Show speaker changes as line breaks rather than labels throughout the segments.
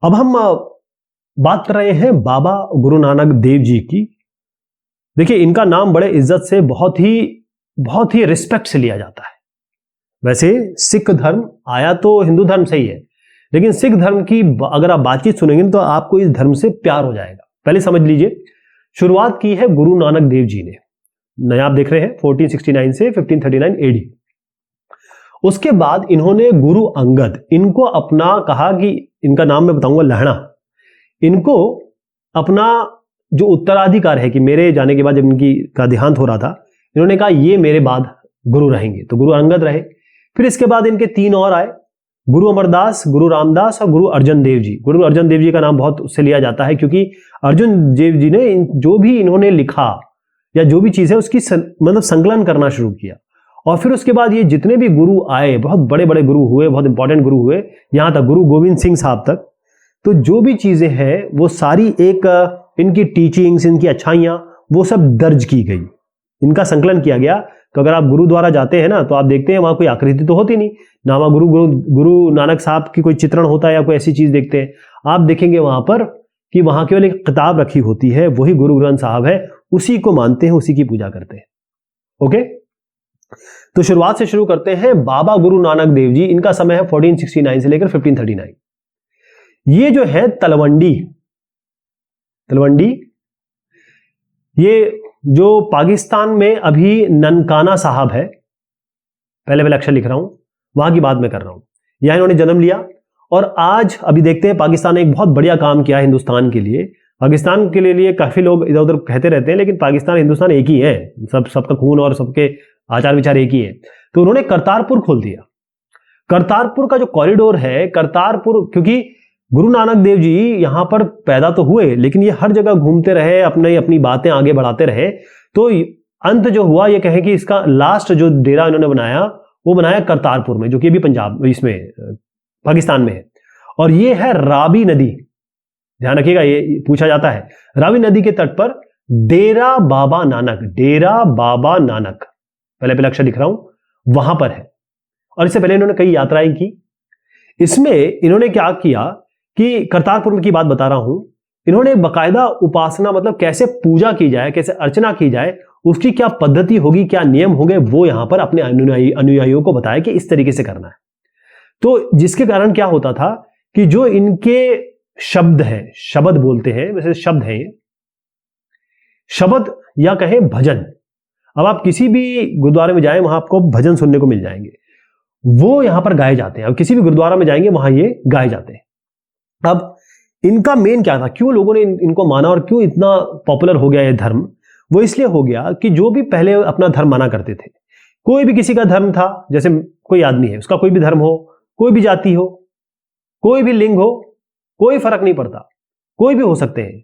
अब हम बात कर रहे हैं बाबा गुरु नानक देव जी की। देखिए, इनका नाम बड़े इज्जत से बहुत ही रिस्पेक्ट से लिया जाता है। वैसे सिख धर्म आया तो हिंदू धर्म से ही है, लेकिन सिख धर्म की अगर आप बातचीत सुनेंगे तो आपको इस धर्म से प्यार हो जाएगा। पहले समझ लीजिए, शुरुआत की है गुरु नानक देव जी ने। नया आप देख रहे हैं 1469 से 1539 एडी। उसके बाद इन्होंने गुरु अंगद, इनको अपना कहा कि इनका नाम मैं बताऊंगा लहणा, इनको अपना जो उत्तराधिकार है कि मेरे जाने के बाद जब इनकी का देहांत हो रहा था, इन्होंने कहा ये मेरे बाद गुरु रहेंगे, तो गुरु अंगद रहे। फिर इसके बाद इनके 3 और आए, गुरु अमरदास, गुरु रामदास और गुरु अर्जन देव जी। गुरु अर्जन देव जी का नाम बहुत उससे लिया जाता है क्योंकि अर्जुन देव जी ने जो भी इन्होंने लिखा या जो भी चीज है उसकी मतलब संकलन करना शुरू किया। और फिर उसके बाद ये जितने भी गुरु आए, बहुत बड़े बड़े गुरु हुए, बहुत इंपॉर्टेंट गुरु हुए, यहां तक गुरु गोविंद सिंह साहब तक। तो जो भी चीजें हैं वो सारी एक इनकी टीचिंग्स, इनकी अच्छाइयां, वो सब दर्ज की गई, इनका संकलन किया गया। तो अगर आप गुरुद्वारा जाते हैं ना, तो आप देखते हैं वहां कोई आकृति तो होती नहीं ना, वहां गुरु नानक साहब की कोई चित्रण होता है या कोई ऐसी चीज देखते हैं। आप देखेंगे वहां पर कि वहां केवल एक किताब रखी होती है, वही गुरु ग्रंथ साहब है, उसी को मानते हैं, उसी की पूजा करते हैं। ओके, तो शुरुआत से शुरू करते हैं। बाबा गुरु नानक देव जी, इनका समय है 1469 से लेकर 1539। ये जो है तलवंडी, ये जो पाकिस्तान में अभी ननकाना साहब है, पहले अक्षर लिख रहा हूं, वहां की बात मैं कर रहा हूं। यहां इन्होंने जन्म लिया और आज अभी देखते हैं पाकिस्तान ने एक बहुत बढ़िया काम किया हिंदुस्तान के लिए। पाकिस्तान के लिए काफी लोग इधर उधर कहते रहते हैं, लेकिन पाकिस्तान हिंदुस्तान एक ही है, सबका खून और सबके आचार विचार एक ही है। तो उन्होंने करतारपुर खोल दिया। करतारपुर का जो कॉरिडोर है, करतारपुर, क्योंकि गुरु नानक देव जी यहां पर पैदा तो हुए, लेकिन ये हर जगह घूमते रहे, अपनी बातें आगे बढ़ाते रहे। तो अंत जो हुआ, ये कहें कि इसका लास्ट जो डेरा इन्होंने बनाया, वो बनाया करतारपुर में, जो कि अभी पंजाब इसमें पाकिस्तान में है। और ये है रावी नदी, ध्यान रखिएगा, ये पूछा जाता है। रावी नदी के तट पर डेरा बाबा नानक, पहले अक्षर लिख रहा हूं, वहां पर है। और इससे पहले इन्होंने कई यात्राएं की। इसमें इन्होंने क्या किया कि करतारपुर की बात बता रहा हूं, इन्होंने बकायदा उपासना, मतलब कैसे पूजा की जाए, कैसे अर्चना की जाए, उसकी क्या पद्धति होगी, क्या नियम होंगे, वो यहां पर अपने अनुयायियों को बताया कि इस तरीके से करना है। तो जिसके कारण क्या होता था कि जो इनके शब्द हैं, शब्द बोलते हैं, वैसे शब्द हैं, शब्द या कहें भजन। अब आप किसी भी गुरुद्वारे में जाएं, वहां आपको भजन सुनने को मिल जाएंगे, वो यहां पर गाए जाते हैं। अब किसी भी गुरुद्वारा में जाएंगे, वहां ये गाए जाते हैं। अब इनका मेन क्या था, क्यों लोगों ने इनको माना और क्यों इतना पॉपुलर हो गया ये धर्म? वो इसलिए हो गया कि जो भी पहले अपना धर्म माना करते थे, कोई भी किसी का धर्म था, जैसे कोई आदमी है, उसका कोई भी धर्म हो, कोई भी जाति हो, कोई भी लिंग हो, कोई फर्क नहीं पड़ता, कोई भी हो सकते हैं,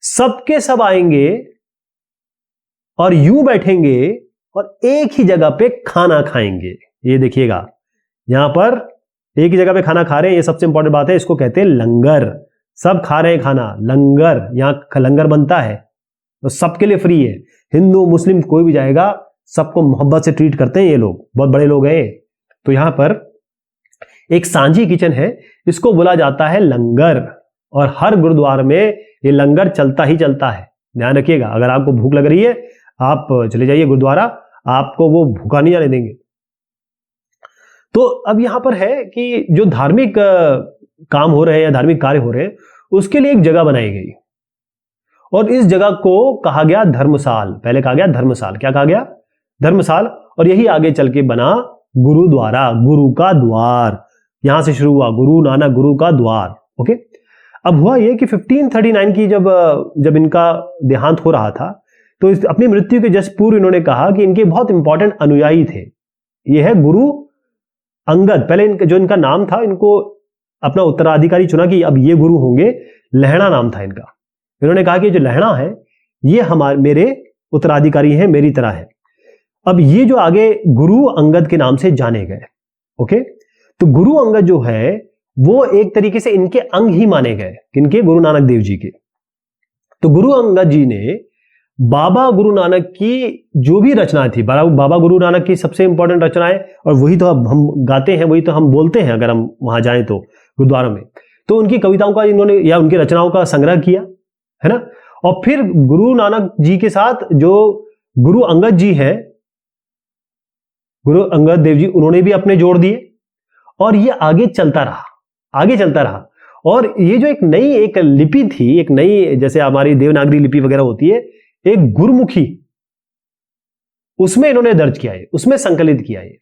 सबके सब आएंगे और यूं बैठेंगे और एक ही जगह पे खाना खाएंगे। ये देखिएगा, यहां पर एक ही जगह पे खाना खा रहे हैं, ये सबसे इंपॉर्टेंट बात है, इसको कहते हैं लंगर। सब खा रहे हैं खाना, लंगर, यहां लंगर बनता है तो सबके लिए फ्री है। हिंदू मुस्लिम कोई भी जाएगा, सबको मोहब्बत से ट्रीट करते हैं ये लोग, बहुत बड़े लोग हैं। तो यहां पर एक सांझी किचन है, इसको बोला जाता है लंगर, और हर गुरुद्वारे में ये लंगर चलता ही चलता है। ध्यान रखिएगा, अगर आपको भूख लग रही है, आप चले जाइए गुरुद्वारा, आपको वो भूखा नहीं जाने देंगे। तो अब यहां पर है कि जो धार्मिक काम हो रहे हैं या धार्मिक कार्य हो रहे हैं, उसके लिए एक जगह बनाई गई और इस जगह को कहा गया धर्मसाल। पहले कहा गया धर्मसाल, क्या कहा गया? धर्मसाल। और यही आगे चल के बना गुरुद्वारा, गुरु का द्वार, यहां से शुरू हुआ गुरु नानक गुरु का द्वार। ओके, अब हुआ यह कि 1539 की जब इनका देहांत हो रहा था, तो अपनी मृत्यु के जस्ट पूर्व इन्होंने कहा कि इनके बहुत इंपॉर्टेंट अनुयायी थे, यह है गुरु अंगद। पहले जो इनका नाम था, इनको अपना उत्तराधिकारी चुना कि अब ये गुरु होंगे, लहणा नाम था इनका। इन्होंने कहा कि जो लहणा है ये मेरे उत्तराधिकारी हैं, मेरी तरह है। अब ये जो आगे गुरु अंगद के नाम से जाने गए। ओके, तो गुरु अंगद जो है वो एक तरीके से इनके अंग ही माने गए, किनके? गुरु नानक देव जी के। तो गुरु अंगद जी ने बाबा गुरु नानक की जो भी रचनाएं थी, बाबा गुरु नानक की सबसे इंपॉर्टेंट रचनाएं, और वही तो हम गाते हैं, वही तो हम बोलते हैं अगर हम वहां जाएं तो गुरुद्वारा में, तो उनकी कविताओं का इन्होंने या उनकी रचनाओं का संग्रह किया, है ना। और फिर गुरु नानक जी के साथ जो गुरु अंगद जी है, गुरु अंगद देव जी, उन्होंने भी अपने जोड़ दिए और ये आगे चलता रहा, आगे चलता रहा। और ये जो एक नई एक लिपि थी, एक नई, जैसे हमारी देवनागरी लिपि वगैरह होती है, एक गुरुमुखी, उसमें इन्होंने दर्ज किया है, उसमें संकलित किया है।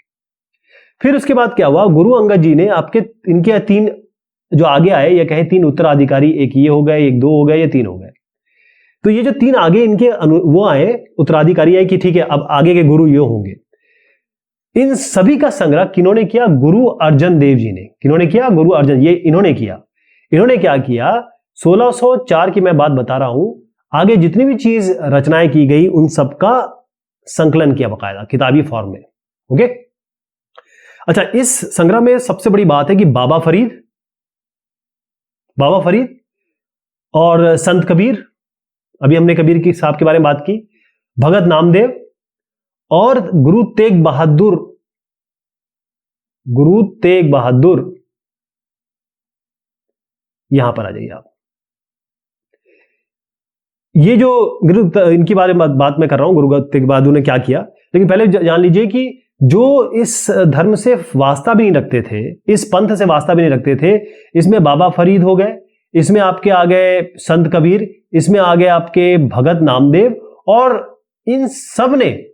फिर उसके बाद क्या हुआ, गुरु अंगद जी ने आपके इनके 3 जो आगे आए, या कहें 3 उत्तराधिकारी, एक ये हो गए, एक 2 हो गए, या 3 हो गए। तो ये जो 3 आगे इनके वो आए, उत्तराधिकारी आए कि ठीक है अब आगे के गुरु ये होंगे। इन सभी का संग्रह किन्होंने किया, गुरु अर्जन देव जी ने। किन्होंने किया, गुरु अर्जन, ये इन्होंने किया। इन्होंने क्या किया, 1604 की मैं बात बता रहा हूं, आगे जितनी भी चीज रचनाएं की गई उन सबका संकलन किया बकायदा किताबी फॉर्म में। ओके, अच्छा, इस संग्रह में सबसे बड़ी बात है कि बाबा फरीद और संत कबीर, अभी हमने कबीर की साहब के बारे में बात की, भगत नामदेव और गुरु तेग बहादुर, यहां पर आ जाइए आप। ये जो इनके बारे में बात मैं कर रहा हूं, गुरु तेग बहादुर ने क्या किया, लेकिन पहले जान लीजिए कि जो इस धर्म से वास्ता भी नहीं रखते थे, इस पंथ से वास्ता भी नहीं रखते थे, इसमें बाबा फरीद हो गए, इसमें आपके आ गए संत कबीर, इसमें आ गए आपके भगत नामदेव, और इन सब ने,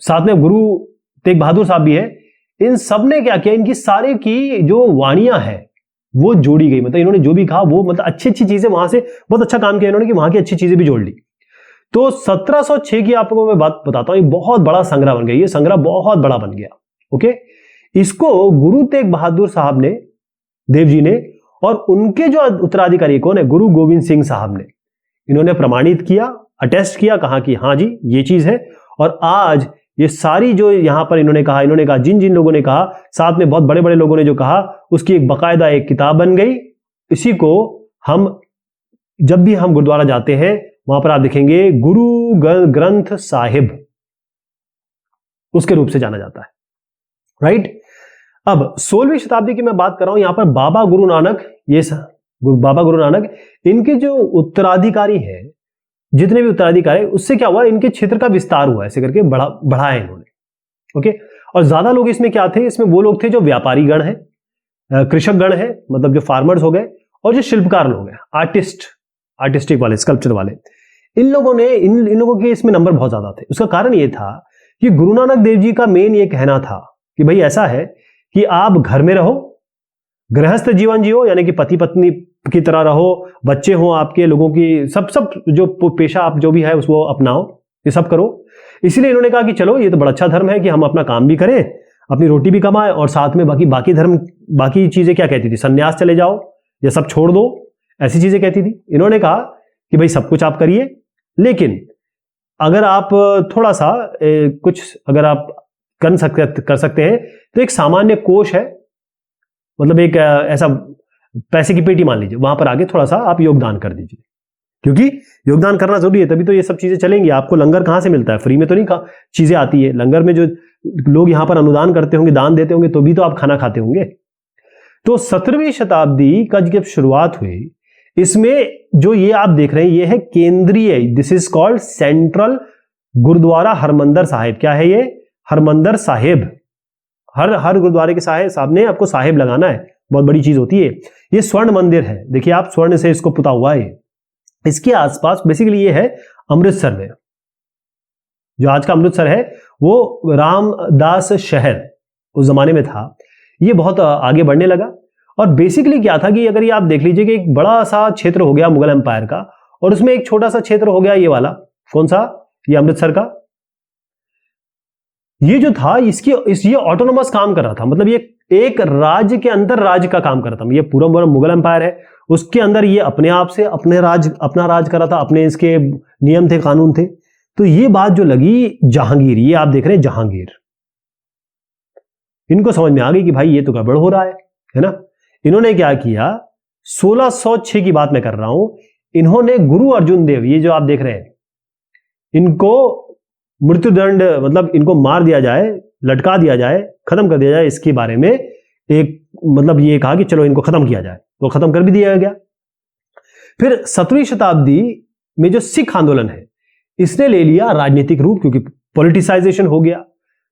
साथ में गुरु तेग बहादुर साहब भी है, इन सब ने क्या किया, इनकी सारे की जो वाणियां हैं वो जोड़ी गई। मतलब इन्होंने जो भी कहा वो, मतलब अच्छी अच्छी चीजें वहां से, बहुत अच्छा काम किया इन्होंने कि वहां की अच्छी चीजें भी जोड़ ली। तो 1706 की आपको मैं बात बताता हूं, ये बहुत बड़ा संग्रह बन गया, ये संग्रह बहुत बड़ा बन गया। ओके, इसको गुरु तेग बहादुर साहब ने, देव जी ने, और उनके जो उत्तराधिकारी कौन है, गुरु गोविंद सिंह साहब ने, इन्होंने प्रमाणित किया, अटेस्ट किया, कहा कि हाँ जी ये चीज है। और आज ये सारी जो यहां पर इन्होंने कहा जिन जिन लोगों ने कहा, साथ में बहुत बड़े बड़े लोगों ने जो कहा, उसकी एक बकायदा एक किताब बन गई। इसी को हम जब भी हम गुरुद्वारा जाते हैं वहां पर आप देखेंगे गुरु ग्रंथ साहिब, उसके रूप से जाना जाता है, राइट। अब 16वीं शताब्दी की मैं बात कर रहा हूं, यहां पर बाबा गुरु नानक, बाबा गुरु नानक, इनके जो उत्तराधिकारी हैं, जितने भी उत्तराधिकारी, उससे क्या हुआ, इनके क्षेत्र का विस्तार हुआ, ऐसे करके बढ़ाया इन्होंने। ओके, और ज्यादा लोग इसमें क्या थे, इसमें वो लोग थे जो व्यापारी गण है, कृषक गण है, मतलब जो फार्मर्स हो गए, और जो शिल्पकार लोग हैं, आर्टिस्टिक वाले, स्कल्पचर वाले, इन लोगों ने, इन लोगों के इसमें नंबर बहुत ज्यादा थे। उसका कारण ये था कि गुरु नानक देव जी का मेन ये कहना था कि भाई ऐसा है कि आप घर में रहो, गृहस्थ जीवन जियो, यानी कि पति पत्नी की तरह रहो, बच्चे हो आपके, लोगों की सब जो पेशा आप जो भी है उसको अपनाओ, ये सब करो। इसीलिए इन्होंने कहा कि चलो ये तो बड़ा अच्छा धर्म है कि हम अपना काम भी करें, अपनी रोटी भी कमाएं, और साथ में बाकी धर्म, बाकी चीजें क्या कहती थी, सन्यास चले जाओ या सब छोड़ दो, ऐसी चीजें कहती थी। इन्होंने कहा कि भाई सब कुछ आप करिए, लेकिन अगर आप थोड़ा सा कुछ अगर आप कर सकते हैं तो एक सामान्य कोष है, मतलब एक ऐसा पैसे की पेटी मान लीजिए, वहां पर आगे थोड़ा सा आप योगदान कर दीजिए, क्योंकि योगदान करना जरूरी है, तभी तो ये सब चीजें चलेंगी। आपको लंगर कहां से मिलता है, फ्री में तो नहीं चीजें आती है। लंगर में जो लोग यहां पर अनुदान करते होंगे, दान देते होंगे, तो भी तो आप खाना खाते होंगे। तो 17वीं शताब्दी का जब शुरुआत हुई, इसमें जो ये आप देख रहे हैं ये है केंद्रीय, this is called central Gurdwara Harmandar Sahib. क्या है ये, हरमंदर साहिब। हर गुरुद्वारे के साहब ने आपको साहिब लगाना है, बहुत बड़ी चीज होती है। ये स्वर्ण मंदिर है, देखिए आप, स्वर्ण से इसको पुता हुआ है। इसके आसपास बेसिकली ये है अमृतसर में, जो आज का अमृतसर है वो रामदास शहर उस जमाने में था। ये बहुत आगे बढ़ने लगा, और बेसिकली क्या था कि अगर ये आप देख लीजिए कि एक बड़ा सा क्षेत्र हो गया मुगल एम्पायर का, और उसमें एक छोटा सा क्षेत्र हो गया ये वाला, कौन सा, ये अमृतसर का। ये जो था ये ऑटोनोमस काम कर रहा था, मतलब ये एक राज्य के अंदर राज्य का काम कर रहा था। ये पूरा मुगल एम्पायर है, उसके अंदर ये अपने आप से अपना राज कर रहा था, अपने इसके नियम थे, कानून थे। तो ये बात जो लगी जहांगीर, ये आप देख रहे हैं जहांगीर, इनको समझ में आ गई कि भाई ये तो गड़बड़ हो रहा है ना। इन्होंने क्या किया, 1606 की बात मैं कर रहा हूं, इन्होंने गुरु अर्जुन देव, ये जो आप देख रहे हैं, इनको मृत्युदंड, मतलब इनको मार दिया जाए, लटका दिया जाए, खत्म कर दिया जाए, इसके बारे में एक मतलब ये कहा कि चलो इनको खत्म किया जाए, तो खत्म कर भी दिया गया। फिर 17वीं शताब्दी में जो सिख आंदोलन है इसने ले लिया राजनीतिक रूप, क्योंकि पॉलिटिसाइजेशन हो गया।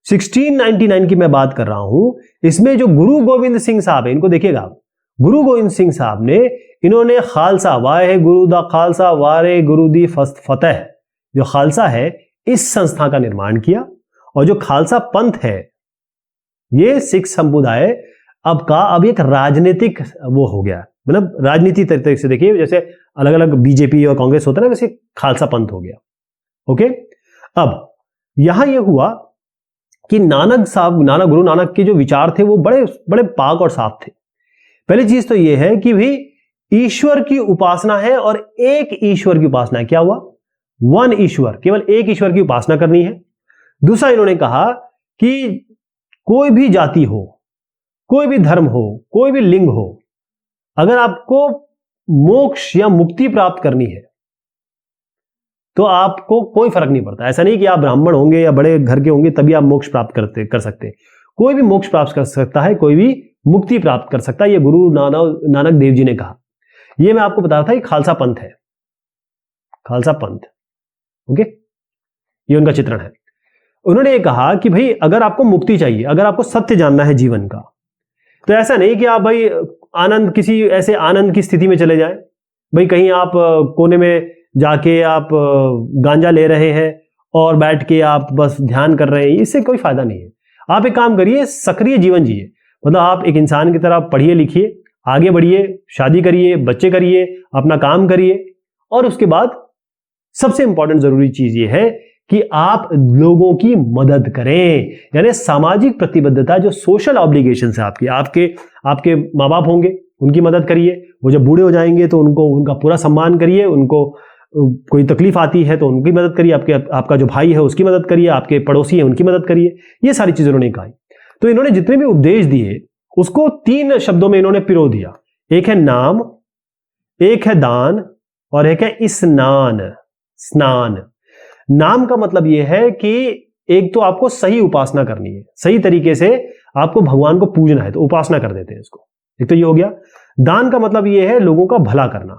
1699 की मैं बात कर रहा हूं, इसमें जो गुरु गोविंद सिंह साहब है, इनको देखिएगा आप, गुरु गोविंद सिंह साहब ने, इन्होंने खालसा, वाहे गुरु दा खालसा वारे गुरु दी फतेह, जो खालसा है इस संस्था का निर्माण किया। और जो खालसा पंथ है, ये सिख समुदाय अब एक राजनीतिक वो हो गया, मतलब राजनीति तरीके से देखिए, जैसे अलग अलग बीजेपी और कांग्रेस होता है ना, वैसे खालसा पंथ हो गया। ओके, अब यहां यह हुआ कि गुरु नानक के जो विचार थे वो बड़े बड़े पाक और साफ थे। पहली चीज तो यह है कि भाई ईश्वर की उपासना है, और एक ईश्वर की उपासना है। क्या हुआ? वन ईश्वर, केवल एक ईश्वर की उपासना करनी है। दूसरा, इन्होंने कहा कि कोई भी जाति हो, कोई भी धर्म हो, कोई भी लिंग हो, अगर आपको मोक्ष या मुक्ति प्राप्त करनी है तो आपको कोई फर्क नहीं पड़ता। ऐसा नहीं कि आप ब्राह्मण होंगे या बड़े घर के होंगे तभी आप मोक्ष प्राप्त कर सकते हैं। कोई भी मोक्ष प्राप्त कर सकता है, कोई भी मुक्ति प्राप्त कर सकता है, ये गुरु नानक देव जी ने कहा। ये मैं आपको बता रहा था कि खालसा पंथ है, खालसा पंथ। ओके, ये उनका चित्रण है। उन्होंने ये कहा कि भाई अगर आपको मुक्ति चाहिए, अगर आपको सत्य जानना है जीवन का, तो ऐसा नहीं कि आप भाई किसी ऐसे आनंद की स्थिति में चले जाएं, भाई कहीं आप कोने में जाके आप गांजा ले रहे हैं और बैठ के आप बस ध्यान कर रहे हैं, इससे कोई फायदा नहीं है। आप एक काम करिए, सक्रिय जीवन जिए, मतलब आप एक इंसान की तरह पढ़िए लिखिए, आगे बढ़िए, शादी करिए, बच्चे करिए, अपना काम करिए, और उसके बाद सबसे इंपॉर्टेंट जरूरी चीज ये है कि आप लोगों की मदद करें, यानी सामाजिक प्रतिबद्धता, जो सोशल ऑब्लिगेशन है आपके माँ बाप होंगे उनकी मदद करिए, वो जब बूढ़े हो जाएंगे तो उनका पूरा सम्मान करिए, उनको कोई तकलीफ आती है तो उनकी मदद करिए, आपका जो भाई है उसकी मदद करिए, आपके पड़ोसी है उनकी मदद करिए। ये सारी चीजें उन्होंने कही। तो इन्होंने जितने भी उपदेश दिए उसको 3 शब्दों में इन्होंने पिरो दिया। एक है नाम, एक है दान, और एक है स्नान। नाम का मतलब यह है कि एक तो आपको सही उपासना करनी है, सही तरीके से आपको भगवान को पूजना है तो उपासना कर देते हैं इसको, एक तो ये हो गया। दान का मतलब यह है लोगों का भला करना,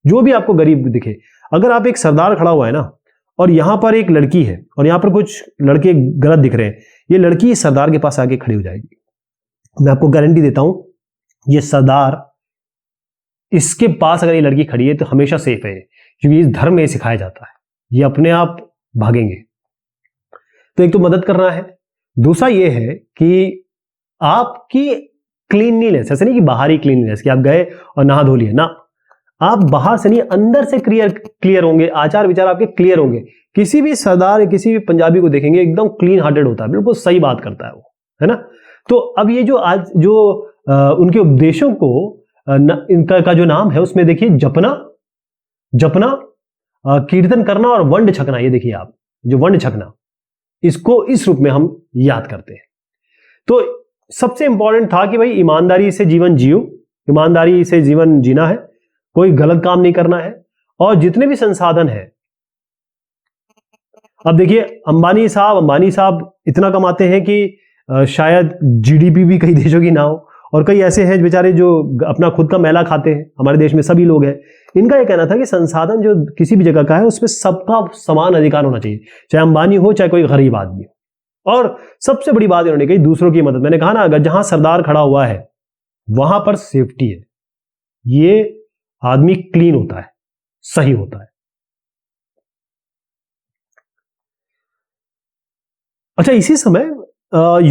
जो भी आपको गरीब दिखे। अगर आप एक सरदार खड़ा हुआ है ना, और यहां पर एक लड़की है और यहां पर कुछ लड़के गलत दिख रहे हैं, ये लड़की सरदार के पास आके खड़ी हो जाएगी, मैं आपको गारंटी देता हूं, ये सरदार, इसके पास अगर ये लड़की खड़ी है तो हमेशा सेफ है, क्योंकि इस धर्म में सिखाया जाता है, ये अपने आप भागेंगे। तो एक तो मदद करना है, दूसरा ये है कि आपकी क्लीनलीनेस, ऐसा नहीं कि बाहरी क्लीनलीनेस कि आप गए और नहा धो लिए ना, आप बाहर से नहीं अंदर से क्लियर होंगे, आचार विचार आपके क्लियर होंगे। किसी भी सरदार, किसी भी पंजाबी को देखेंगे एकदम क्लीन हार्टेड होता है, बिल्कुल सही बात करता है वो, है ना। तो अब ये जो आज जो उनके उपदेशों को इनका जो नाम है उसमें देखिए जपना, कीर्तन करना और वंड छकना। ये देखिए आप, जो वंड छकना, इसको इस रूप में हम याद करते हैं। तो सबसे इंपॉर्टेंट था कि भाई ईमानदारी से जीवन जियो, ईमानदारी से जीवन जीना है, कोई गलत काम नहीं करना है, और जितने भी संसाधन है, अब देखिए अंबानी साहब इतना कमाते हैं कि शायद जीडीपी भी कई देशों की ना हो, और कई ऐसे हैं बेचारे जो अपना खुद का मैला खाते हैं, हमारे देश में सभी लोग हैं। इनका यह कहना था कि संसाधन जो किसी भी जगह का है उसमें सबका समान अधिकार होना चाहिए, चाहे अंबानी हो चाहे कोई गरीब आदमी हो। और सबसे बड़ी बात इन्होंने कही दूसरों की मदद। मैंने कहा ना, अगर जहां सरदार खड़ा हुआ है वहां पर सेफ्टी है, ये आदमी क्लीन होता है, सही होता है। अच्छा, इसी समय यूरोप